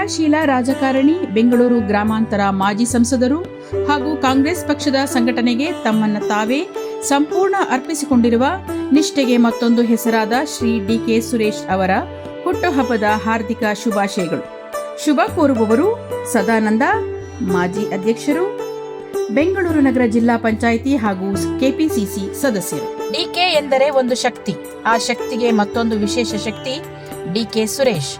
ಕ್ರಿಯಾಶೀಲ ರಾಜಕಾರಣಿ, ಬೆಂಗಳೂರು ಗ್ರಾಮಾಂತರ ಮಾಜಿ ಸಂಸದರು ಹಾಗೂ ಕಾಂಗ್ರೆಸ್ ಪಕ್ಷದ ಸಂಘಟನೆಗೆ ತಮ್ಮನ್ನು ತಾವೇ ಸಂಪೂರ್ಣ ಅರ್ಪಿಸಿಕೊಂಡಿರುವ ನಿಷ್ಠೆಗೆ ಮತ್ತೊಂದು ಹೆಸರಾದ ಶ್ರೀ ಡಿ.ಕೆ. ಸುರೇಶ್ ಅವರ ಹುಟ್ಟುಹಬ್ಬದ ಹಾರ್ದಿಕ ಶುಭಾಶಯಗಳು. ಶುಭ ಕೋರುವವರು ಸದಾನಂದ, ಮಾಜಿ ಅಧ್ಯಕ್ಷರು, ಬೆಂಗಳೂರು ನಗರ ಜಿಲ್ಲಾ ಪಂಚಾಯಿತಿ ಹಾಗೂ ಕೆಪಿಸಿಸಿ ಸದಸ್ಯರು. ಡಿಕೆ ಎಂದರೆ ಒಂದು ಶಕ್ತಿ, ಆ ಶಕ್ತಿಗೆ ಮತ್ತೊಂದು ವಿಶೇಷ ಶಕ್ತಿ ಡಿ.ಕೆ. ಸುರೇಶ್.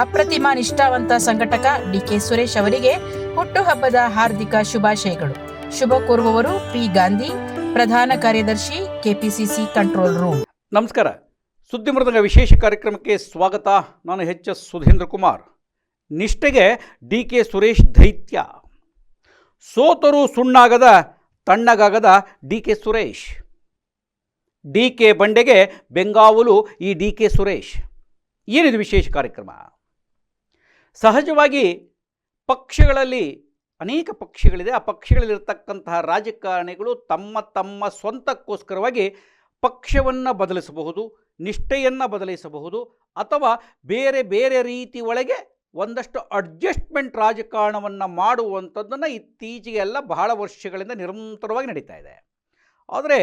ಅಪ್ರತಿಮ ನಿಷ್ಠಾವಂತ ಸಂಘಟಕ ಡಿ.ಕೆ. ಸುರೇಶ್ ಅವರಿಗೆ ಹುಟ್ಟುಹಬ್ಬದ ಹಾರ್ದಿಕ ಶುಭಾಶಯಗಳು. ಶುಭ ಕೋರುವವರು ಪಿ. ಗಾಂಧಿ, ಪ್ರಧಾನ ಕಾರ್ಯದರ್ಶಿ, ಕೆಪಿಸಿಸಿ ಕಂಟ್ರೋಲ್ ರೂಮ್. ನಮಸ್ಕಾರ. ಸುದ್ದಿ ಮೃದಂಗ ವಿಶೇಷ ಕಾರ್ಯಕ್ರಮಕ್ಕೆ ಸ್ವಾಗತ. ನಾನು ಎಚ್.ಎಸ್. ಸುಧೀಂದ್ರ ಕುಮಾರ್. ನಿಷ್ಠೆಗೆ ಡಿ.ಕೆ. ಸುರೇಶ್ ದೈತ್ಯ. ಸೋತರೂ ಸುಣ್ಣಾಗದ ತಣ್ಣಗಾಗದ ಡಿ.ಕೆ. ಸುರೇಶ್. ಡಿ.ಕೆ. ಬಂಡೆಗೆ ಬೆಂಗಾವಲು ಈ ಡಿ.ಕೆ. ಸುರೇಶ್. ಏನಿದು ವಿಶೇಷ ಕಾರ್ಯಕ್ರಮ? ಸಹಜವಾಗಿ ಪಕ್ಷಗಳಲ್ಲಿ ಅನೇಕ ಪಕ್ಷಗಳಿದೆ. ಆ ಪಕ್ಷಗಳಲ್ಲಿರ್ತಕ್ಕಂತಹ ರಾಜಕಾರಣಿಗಳು ತಮ್ಮ ತಮ್ಮ ಸ್ವಂತಕ್ಕೋಸ್ಕರವಾಗಿ ಪಕ್ಷವನ್ನು ಬದಲಿಸಬಹುದು, ನಿಷ್ಠೆಯನ್ನು ಬದಲಿಸಬಹುದು, ಅಥವಾ ಬೇರೆ ಬೇರೆ ರೀತಿ ಒಳಗೆ ಒಂದಷ್ಟು ಅಡ್ಜಸ್ಟ್ಮೆಂಟ್ ರಾಜಕಾರಣವನ್ನು ಮಾಡುವಂಥದ್ದನ್ನು ಇತ್ತೀಚೆಗೆ ಎಲ್ಲ ಬಹಳ ವರ್ಷಗಳಿಂದ ನಿರಂತರವಾಗಿ ನಡೀತಾ ಇದೆ. ಆದರೆ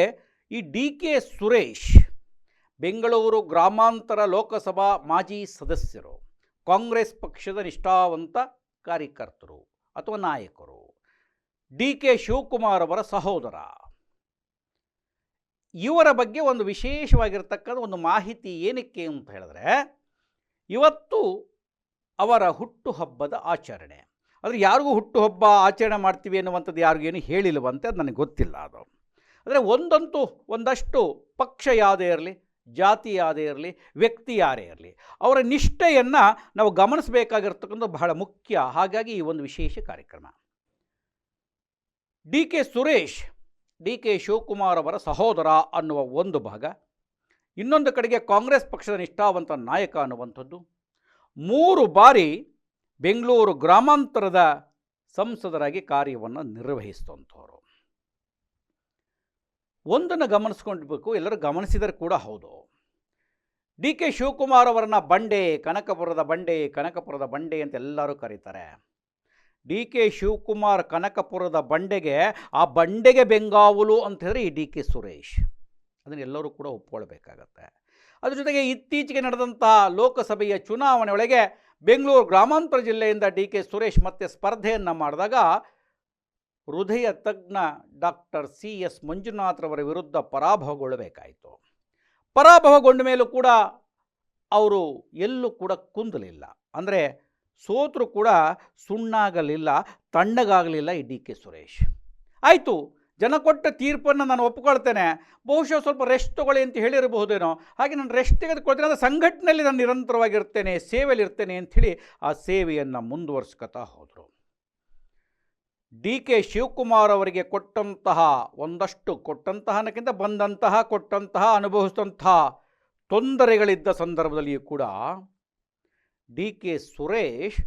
ಈ ಡಿ.ಕೆ. ಸುರೇಶ್ ಬೆಂಗಳೂರು ಗ್ರಾಮಾಂತರ ಲೋಕಸಭಾ ಮಾಜಿ ಸದಸ್ಯರು, ಕಾಂಗ್ರೆಸ್ ಪಕ್ಷದ ನಿಷ್ಠಾವಂತ ಕಾರ್ಯಕರ್ತರು ಅಥವಾ ನಾಯಕರು, ಡಿ.ಕೆ. ಶಿವಕುಮಾರ್ ಅವರ ಸಹೋದರ. ಇವರ ಬಗ್ಗೆ ಒಂದು ವಿಶೇಷವಾಗಿರ್ತಕ್ಕಂಥ ಒಂದು ಮಾಹಿತಿ ಏನಕ್ಕೆ ಅಂತ ಹೇಳಿದ್ರೆ, ಇವತ್ತು ಅವರ ಹುಟ್ಟುಹಬ್ಬದ ಆಚರಣೆ. ಆದರೆ ಯಾರಿಗೂ ಹುಟ್ಟುಹಬ್ಬ ಆಚರಣೆ ಮಾಡ್ತೀವಿ ಅನ್ನುವಂಥದ್ದು ಯಾರಿಗೇನು ಹೇಳಿಲ್ವಂತೆ, ಅದು ನನಗೆ ಗೊತ್ತಿಲ್ಲ. ಅದು ಅಂದರೆ ಒಂದಷ್ಟು ಪಕ್ಷ ಯಾವುದೇ ಇರಲಿ, ಜಾತಿ ಯಾವುದೇ ಇರಲಿ, ವ್ಯಕ್ತಿ ಯಾರೇ ಇರಲಿ, ಅವರ ನಿಷ್ಠೆಯನ್ನು ನಾವು ಗಮನಿಸಬೇಕಾಗಿರ್ತಕ್ಕಂಥ ಬಹಳ ಮುಖ್ಯ. ಹಾಗಾಗಿ ಈ ಒಂದು ವಿಶೇಷ ಕಾರ್ಯಕ್ರಮ. ಡಿ.ಕೆ. ಸುರೇಶ್ ಡಿ.ಕೆ. ಶಿವಕುಮಾರ್ ಅವರ ಸಹೋದರ ಅನ್ನುವ ಒಂದು ಭಾಗ, ಇನ್ನೊಂದು ಕಡೆಗೆ ಕಾಂಗ್ರೆಸ್ ಪಕ್ಷದ ನಿಷ್ಠಾವಂತ ನಾಯಕ ಅನ್ನುವಂಥದ್ದು, 3 ಬಾರಿ ಬೆಂಗಳೂರು ಗ್ರಾಮಾಂತರದ ಸಂಸದರಾಗಿ ಕಾರ್ಯವನ್ನು ನಿರ್ವಹಿಸಿದಂಥವರು. ಒಂದನ್ನು ಗಮನಿಸ್ಕೊಳ್ಬೇಕು, ಎಲ್ಲರೂ ಗಮನಿಸಿದರೆ ಕೂಡ ಹೌದು. ಡಿ.ಕೆ. ಶಿವಕುಮಾರ್ ಅವರನ್ನು ಬಂಡೆ, ಕನಕಪುರದ ಬಂಡೆ ಅಂತ ಎಲ್ಲರೂ ಕರೀತಾರೆ. ಡಿ.ಕೆ. ಶಿವಕುಮಾರ್ ಕನಕಪುರದ ಬಂಡೆಗೆ, ಆ ಬಂಡೆಗೆ ಬೆಂಗಾವಲು ಅಂತ ಹೇಳಿದ್ರೆ ಈ ಡಿ.ಕೆ. ಸುರೇಶ್. ಅದನ್ನು ಎಲ್ಲರೂ ಕೂಡ ಒಪ್ಕೊಳ್ಬೇಕಾಗತ್ತೆ. ಅದ್ರ ಜೊತೆಗೆ ಇತ್ತೀಚೆಗೆ ನಡೆದಂತಹ ಲೋಕಸಭೆಯ ಚುನಾವಣೆ ಒಳಗೆ ಬೆಂಗಳೂರು ಗ್ರಾಮಾಂತರ ಜಿಲ್ಲೆಯಿಂದ ಡಿ.ಕೆ. ಸುರೇಶ್ ಮತ್ತೆ ಸ್ಪರ್ಧೆಯನ್ನು ಮಾಡಿದಾಗ ಹೃದಯ ತಜ್ಞ ಡಾಕ್ಟರ್ ಸಿ.ಎಸ್. ಮಂಜುನಾಥ್ರವರ ವಿರುದ್ಧ ಪರಾಭವಗೊಳ್ಳಬೇಕಾಯಿತು. ಪರಾಭವಗೊಂಡ ಮೇಲೂ ಕೂಡ ಅವರು ಎಲ್ಲೂ ಕೂಡ ಕುಂದಲಿಲ್ಲ. ಅಂದರೆ ಸೋತರೂ ಕೂಡ ಸುಣ್ಣಾಗಲಿಲ್ಲ, ತಣ್ಣಗಾಗಲಿಲ್ಲ ಈ ಡಿ.ಕೆ. ಸುರೇಶ್. ಆಯಿತು, ಜನ ಕೊಟ್ಟ ತೀರ್ಪನ್ನು ನಾನು ಒಪ್ಕೊಳ್ತೇನೆ, ಬಹುಶಃ ಸ್ವಲ್ಪ ರೆಸ್ಟ್ ತೊಗೊಳ್ಳಿ ಅಂತ ಹೇಳಿರಬಹುದೇನೋ, ಹಾಗೆ ನಾನು ರೆಸ್ಟ್ ತೆಗೆದುಕೊಳ್ತೇನೆ, ಅಂದರೆ ಸಂಘಟನೆಯಲ್ಲಿ ನಾನು ನಿರಂತರವಾಗಿರ್ತೇನೆ, ಸೇವೆಯಲ್ಲಿರ್ತೇನೆ ಅಂಥೇಳಿ ಆ ಸೇವೆಯನ್ನು ಮುಂದುವರಿಸ್ಕೊತಾ ಹೋದರು. ಡಿ.ಕೆ. ಶಿವಕುಮಾರ್ ಅವರಿಗೆ ಕೊಟ್ಟಂತಹ ಅನುಭವಿಸಿದಂತಹ ತೊಂದರೆಗಳಿದ್ದ ಸಂದರ್ಭದಲ್ಲಿಯೂ ಕೂಡ ಡಿ.ಕೆ. ಸುರೇಶ್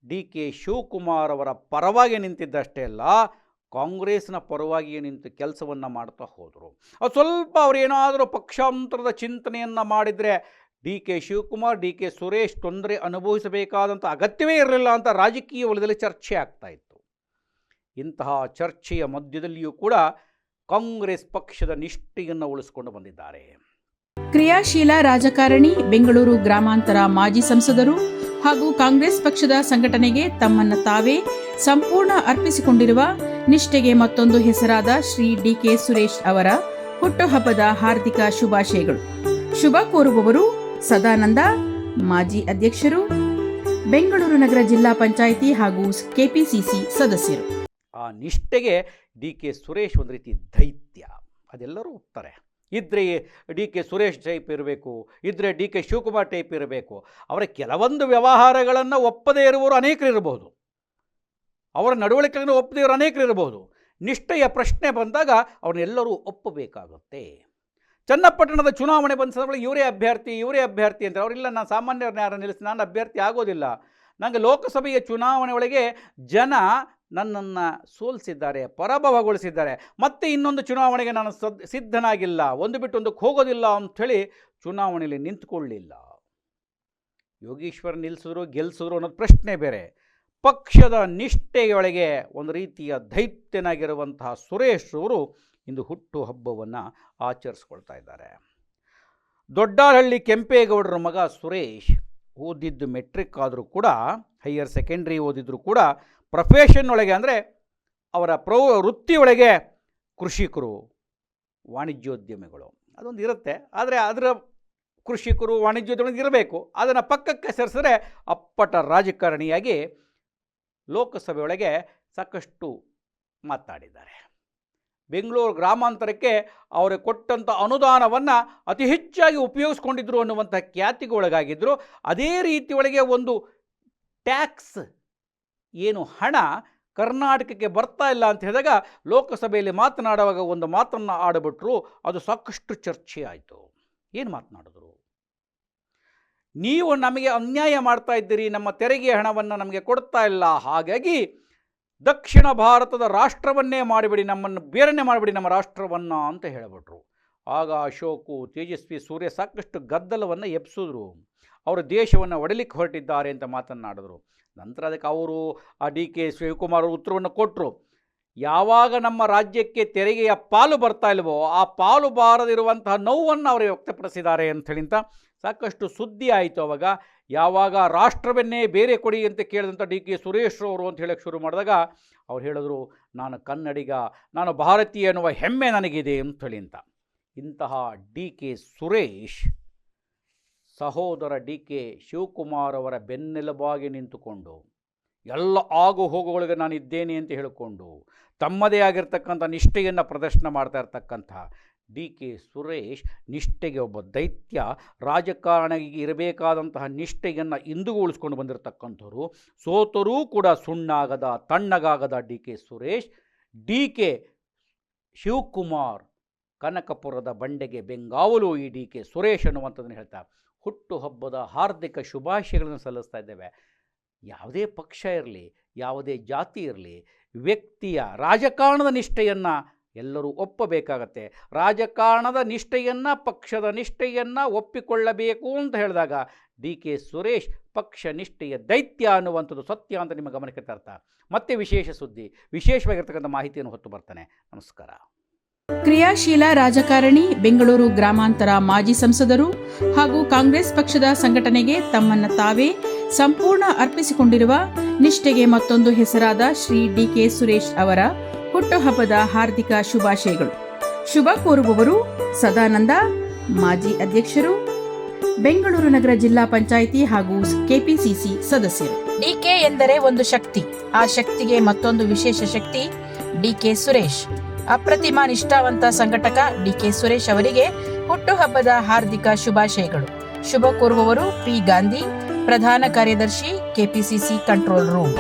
ಡಿ.ಕೆ. ಶಿವಕುಮಾರ್ ಅವರ ಪರವಾಗಿ ನಿಂತಿದ್ದಷ್ಟೇ ಅಲ್ಲ, ಕಾಂಗ್ರೆಸ್ನ ಪರವಾಗಿಯೇ ನಿಂತು ಕೆಲಸವನ್ನು ಮಾಡ್ತಾ ಹೋದರು. ಅದು ಸ್ವಲ್ಪ ಅವರೇನಾದರೂ ಪಕ್ಷಾಂತರದ ಚಿಂತನೆಯನ್ನು ಮಾಡಿದರೆ ಡಿ.ಕೆ. ಶಿವಕುಮಾರ್, ಡಿ.ಕೆ. ಸುರೇಶ್ ತೊಂದರೆ ಅನುಭವಿಸಬೇಕಾದಂಥ ಅಗತ್ಯವೇ ಇರಲಿಲ್ಲ ಅಂತ ರಾಜಕೀಯ ವಲಯದಲ್ಲಿ ಚರ್ಚೆ ಆಗ್ತಾಯಿತ್ತು. ಇಂತಹ ಚರ್ಚೆಯ ಮಧ್ಯದಲ್ಲಿಯೂ ಕೂಡ ಕಾಂಗ್ರೆಸ್ ಪಕ್ಷದ ನಿಷ್ಠೆಯನ್ನು ಉಳಿಸಿಕೊಂಡು ಬಂದಿದ್ದಾರೆ. ಕ್ರಿಯಾಶೀಲ ರಾಜಕಾರಣಿ, ಬೆಂಗಳೂರು ಗ್ರಾಮಾಂತರ ಮಾಜಿ ಸಂಸದರು ಹಾಗೂ ಕಾಂಗ್ರೆಸ್ ಪಕ್ಷದ ಸಂಘಟನೆಗೆ ತಮ್ಮನ್ನು ತಾವೇ ಸಂಪೂರ್ಣ ಅರ್ಪಿಸಿಕೊಂಡಿರುವ ನಿಷ್ಠೆಗೆ ಮತ್ತೊಂದು ಹೆಸರಾದ ಶ್ರೀ ಡಿ.ಕೆ. ಸುರೇಶ್ ಅವರ ಹುಟ್ಟುಹಬ್ಬದ ಹಾರ್ದಿಕ ಶುಭಾಶಯಗಳು. ಶುಭ ಕೋರುವವರು ಸದಾನಂದ, ಮಾಜಿ ಅಧ್ಯಕ್ಷರು, ಬೆಂಗಳೂರು ನಗರ ಜಿಲ್ಲಾ ಪಂಚಾಯಿತಿ ಹಾಗೂ ಕೆಪಿಸಿಸಿ ಸದಸ್ಯರು. ಆ ನಿಷ್ಠೆಗೆ ಡಿ.ಕೆ. ಸುರೇಶ್ ಒಂದು ರೀತಿ ದೈತ್ಯ, ಅದೆಲ್ಲರೂ ಒಪ್ತಾರೆ. ಇದ್ದರೆ ಡಿ.ಕೆ. ಸುರೇಶ್ ಟೈಪ್ ಇರಬೇಕು, ಇದ್ದರೆ ಡಿ.ಕೆ. ಶಿವಕುಮಾರ್ ಟೈಪ್ ಇರಬೇಕು. ಅವರ ಕೆಲವೊಂದು ವ್ಯವಹಾರಗಳನ್ನು ಒಪ್ಪದೇ ಇರುವವರು ಅನೇಕರಿರಬಹುದು, ಅವರ ನಡವಳಿಕೆಗಳನ್ನು ಒಪ್ಪದೇ ಇರೋರು ಅನೇಕರಿರಬಹುದು. ನಿಷ್ಠೆಯ ಪ್ರಶ್ನೆ ಬಂದಾಗ ಅವನ್ನೆಲ್ಲರೂ ಒಪ್ಪಬೇಕಾಗುತ್ತೆ. ಚನ್ನಪಟ್ಟಣದ ಚುನಾವಣೆ ಬಂದ ಸಂದರ್ಭದಲ್ಲಿ ಇವರೇ ಅಭ್ಯರ್ಥಿ ಅಂತ ಅವರಿಲ್ಲ, ನಾನು ಸಾಮಾನ್ಯರನ್ನ ಯಾರು ನಿಲ್ಲಿಸಿ ನಾನು ಅಭ್ಯರ್ಥಿ ಆಗೋದಿಲ್ಲ, ನನಗೆ ಲೋಕಸಭೆಯ ಚುನಾವಣೆ ಒಳಗೆ ಜನ ನನ್ನನ್ನು ಸೋಲಿಸಿದ್ದಾರೆ, ಪರಾಭವಗೊಳಿಸಿದ್ದಾರೆ, ಮತ್ತೆ ಇನ್ನೊಂದು ಚುನಾವಣೆಗೆ ನಾನು ಸಿದ್ಧನಾಗಿಲ್ಲ, ಒಂದು ಬಿಟ್ಟು ಒಂದಕ್ಕೆ ಹೋಗೋದಿಲ್ಲ ಅಂಥೇಳಿ ಚುನಾವಣೆಯಲ್ಲಿ ನಿಂತುಕೊಳ್ಳಲಿಲ್ಲ. ಯೋಗೀಶ್ವರ್ ನಿಲ್ಲಿಸಿದ್ರು ಗೆಲ್ಲಿಸಿದ್ರು ಅನ್ನೋದು ಪ್ರಶ್ನೆ ಬೇರೆ. ಪಕ್ಷದ ನಿಷ್ಠೆಯೊಳಗೆ ಒಂದು ರೀತಿಯ ದೈತ್ಯನಾಗಿರುವಂತಹ ಸುರೇಶ್ ಅವರು ಇಂದು ಹುಟ್ಟು ಹಬ್ಬವನ್ನು ಆಚರಿಸ್ಕೊಳ್ತಾ ಇದ್ದಾರೆ. ದೊಡ್ಡಹಳ್ಳಿ ಕೆಂಪೇಗೌಡರ ಮಗ ಸುರೇಶ್ ಓದಿದ್ದು ಮೆಟ್ರಿಕ್ ಆದರೂ ಕೂಡ, ಹೈಯರ್ ಸೆಕೆಂಡ್ರಿ ಓದಿದ್ರು ಕೂಡ, ಪ್ರೊಫೆಷನ್ ಒಳಗೆ ಅಂದರೆ ಅವರ ವೃತ್ತಿಯೊಳಗೆ ಕೃಷಿಕರು, ವಾಣಿಜ್ಯೋದ್ಯಮಿಗಳು ಅದೊಂದು ಇರುತ್ತೆ. ಆದರೆ ಅದರ ಕೃಷಿಕರು ವಾಣಿಜ್ಯೋದ್ಯಮ ಇರಬೇಕು. ಅದನ್ನು ಪಕ್ಕಕ್ಕೆ ಸೇರಿಸಿದ್ರೆ ಅಪ್ಪಟ ರಾಜಕಾರಣಿಯಾಗಿ ಲೋಕಸಭೆ ಒಳಗೆ ಸಾಕಷ್ಟು ಮಾತಾಡಿದ್ದಾರೆ. ಬೆಂಗಳೂರು ಗ್ರಾಮಾಂತರಕ್ಕೆ ಅವರು ಕೊಟ್ಟಂಥ ಅನುದಾನವನ್ನು ಅತಿ ಹೆಚ್ಚಾಗಿ ಉಪಯೋಗಿಸ್ಕೊಂಡಿದ್ರು ಅನ್ನುವಂಥ ಖ್ಯಾತಿಗೆ ಒಳಗಾಗಿದ್ದರು. ಅದೇ ರೀತಿ ಒಳಗೆ ಒಂದು ಟ್ಯಾಕ್ಸ್ ಏನು ಹಣ ಕರ್ನಾಟಕಕ್ಕೆ ಬರ್ತಾ ಇಲ್ಲ ಅಂತ ಹೇಳಿದಾಗ ಲೋಕಸಭೆಯಲ್ಲಿ ಮಾತನಾಡುವಾಗ ಒಂದು ಮಾತನ್ನು ಆಡಿಬಿಟ್ರು. ಅದು ಸಾಕಷ್ಟು ಚರ್ಚೆ ಆಯಿತು. ಏನು ಮಾತನಾಡಿದ್ರು? ನೀವು ನಮಗೆ ಅನ್ಯಾಯ ಮಾಡ್ತಾ ಇದ್ದೀರಿ, ನಮ್ಮ ತೆರಿಗೆ ಹಣವನ್ನು ನಮಗೆ ಕೊಡ್ತಾ ಇಲ್ಲ, ಹಾಗಾಗಿ ದಕ್ಷಿಣ ಭಾರತದ ರಾಷ್ಟ್ರವನ್ನೇ ಮಾಡಿಬಿಡಿ, ನಮ್ಮನ್ನು ಬೇರೆಯೇ ಮಾಡಿಬಿಡಿ ನಮ್ಮ ರಾಷ್ಟ್ರವನ್ನು ಅಂತ ಹೇಳಿಬಿಟ್ರು. ಆಗ ಅಶೋಕು, ತೇಜಸ್ವಿ ಸೂರ್ಯ ಸಾಕಷ್ಟು ಗದ್ದಲವನ್ನು ಎಬ್ಸಿದ್ರು. ಅವರು ದೇಶವನ್ನು ಒಡಲಿಕ್ಕೆ ಹೊರಟಿದ್ದಾರೆ ಅಂತ ಮಾತನಾಡಿದ್ರು. ನಂತರ ಅದಕ್ಕೆ ಅವರು ಡಿ ಕೆ ಶಿವಕುಮಾರ್ ಉತ್ತರವನ್ನು ಕೊಟ್ಟರು. ಯಾವಾಗ ನಮ್ಮ ರಾಜ್ಯಕ್ಕೆ ತೆರಿಗೆಯ ಪಾಲು ಬರ್ತಾ ಇಲ್ವೋ ಆ ಪಾಲು ಬಾರದಿರುವಂತಹ ನೋವನ್ನು ಅವರು ವ್ಯಕ್ತಪಡಿಸಿದ್ದಾರೆ ಅಂಥೇಳಿಂತ ಸಾಕಷ್ಟು ಸುದ್ದಿ ಆಯಿತು. ಅವಾಗ ಯಾವಾಗ ರಾಷ್ಟ್ರವನ್ನೇ ಬೇರೆ ಕೊಡಿ ಅಂತ ಕೇಳಿದಂಥ ಡಿ ಕೆ ಸುರೇಶ್ ಅವರು ಅಂತ ಹೇಳಕ್ಕೆ ಶುರು ಮಾಡಿದಾಗ ಅವ್ರು ಹೇಳಿದ್ರು, ನಾನು ಕನ್ನಡಿಗ, ನಾನು ಭಾರತೀಯ ಎನ್ನುವ ಹೆಮ್ಮೆ ನನಗಿದೆ ಅಂಥೇಳಿ ಅಂತ. ಇಂತಹ ಡಿ ಕೆ ಸುರೇಶ್ ಸಹೋದರ ಡಿ ಕೆ ಶಿವಕುಮಾರ್ ಅವರ ಬೆನ್ನೆಲುಬಾಗಿ ನಿಂತುಕೊಂಡು ಎಲ್ಲ ಆಗು ಹೋಗುಗಳಿಗೆ ನಾನು ಇದ್ದೇನೆ ಅಂತ ಹೇಳಿಕೊಂಡು ತಮ್ಮದೇ ಆಗಿರ್ತಕ್ಕಂಥ ನಿಷ್ಠೆಯನ್ನು ಪ್ರದರ್ಶನ ಮಾಡ್ತಾ ಇರ್ತಕ್ಕಂಥ ಡಿ ಕೆ ಸುರೇಶ್ ನಿಷ್ಠೆಗೆ ಒಬ್ಬ ದೈತ್ಯ, ರಾಜಕಾರಣಿಗೆ ಇರಬೇಕಾದಂತಹ ನಿಷ್ಠೆಯನ್ನು ಇಂದಿಗೂ ಉಳಿಸ್ಕೊಂಡು ಬಂದಿರತಕ್ಕಂಥವ್ರು. ಸೋತರೂ ಕೂಡ ಸುಣ್ಣಾಗದ ತಣ್ಣಗಾಗದ D K Suresh, D K Shivakumar ಕನಕಪುರದ ಬಂಡೆಗೆ ಬೆಂಗಾವಲು ಈ ಡಿ ಕೆ ಸುರೇಶ್ ಅನ್ನುವಂಥದ್ದನ್ನು ಹೇಳ್ತಾ ಹುಟ್ಟುಹಬ್ಬದ ಹಾರ್ದಿಕ ಶುಭಾಶಯಗಳನ್ನು ಸಲ್ಲಿಸ್ತಾ ಇದ್ದೇವೆ. ಯಾವುದೇ ಪಕ್ಷ ಇರಲಿ, ಯಾವುದೇ ಜಾತಿ ಇರಲಿ, ವ್ಯಕ್ತಿಯ ರಾಜಕಾರಣದ ನಿಷ್ಠೆಯನ್ನು ಎಲ್ಲರೂ ಒಪ್ಪಬೇಕಾಗತ್ತೆ. ರಾಜಕಾರಣದ ನಿಷ್ಠೆಯನ್ನು, ಪಕ್ಷದ ನಿಷ್ಠೆಯನ್ನು ಒಪ್ಪಿಕೊಳ್ಳಬೇಕು ಅಂತ ಹೇಳಿದಾಗ ಡಿ ಕೆ ಸುರೇಶ್ ಪಕ್ಷ ನಿಷ್ಠೆಯ ದೈತ್ಯ ಅನ್ನುವಂಥದ್ದು ಸತ್ಯ ಅಂತ ನಿಮ್ಮ ಗಮನಕ್ಕೆ ತರ್ತಾ ಮತ್ತೆ ವಿಶೇಷ ಸುದ್ದಿ, ವಿಶೇಷವಾಗಿರ್ತಕ್ಕಂಥ ಮಾಹಿತಿಯನ್ನು ಹೊತ್ತು ಬರ್ತಾನೆ. ನಮಸ್ಕಾರ. ಕ್ರಿಯಾಶೀಲ ರಾಜಕಾರಣಿ, ಬೆಂಗಳೂರು ಗ್ರಾಮಾಂತರ ಮಾಜಿ ಸಂಸದರು ಹಾಗೂ ಕಾಂಗ್ರೆಸ್ ಪಕ್ಷದ ಸಂಘಟನೆಗೆ ತಮ್ಮನ್ನು ತಾವೇ ಸಂಪೂರ್ಣ ಅರ್ಪಿಸಿಕೊಂಡಿರುವ ನಿಷ್ಠೆಗೆ ಮತ್ತೊಂದು ಹೆಸರಾದ ಶ್ರೀ ಡಿ ಕೆ ಸುರೇಶ್ ಅವರ ಹುಟ್ಟುಹಬ್ಬದ ಹಾರ್ದಿಕ ಶುಭಾಶಯಗಳು. ಶುಭ ಕೋರುವವರು ಸದಾನಂದ, ಮಾಜಿ ಅಧ್ಯಕ್ಷರು, ಬೆಂಗಳೂರು ನಗರ ಜಿಲ್ಲಾ ಪಂಚಾಯಿತಿ ಹಾಗೂ ಕೆಪಿಸಿಸಿ ಸದಸ್ಯರು. ಡಿಕೆ ಎಂದರೆ ಒಂದು ಶಕ್ತಿ, ಆ ಶಕ್ತಿಗೆ ಮತ್ತೊಂದು ವಿಶೇಷ ಶಕ್ತಿ ಡಿ ಕೆ ಸುರೇಶ್. ಅಪ್ರತಿಮ ನಿಷ್ಠಾವಂತ ಸಂಘಟಕ ಡಿ ಕೆ ಸುರೇಶ್ ಅವರಿಗೆ ಹುಟ್ಟುಹಬ್ಬದ ಹಾರ್ದಿಕ ಶುಭಾಶಯಗಳು. ಶುಭ ಕೋರುವವರು ಪಿ ಗಾಂಧಿ, ಪ್ರಧಾನ ಕಾರ್ಯದರ್ಶಿ, ಕೆಪಿಸಿಸಿ ಕಂಟ್ರೋಲ್ ರೂಮ್.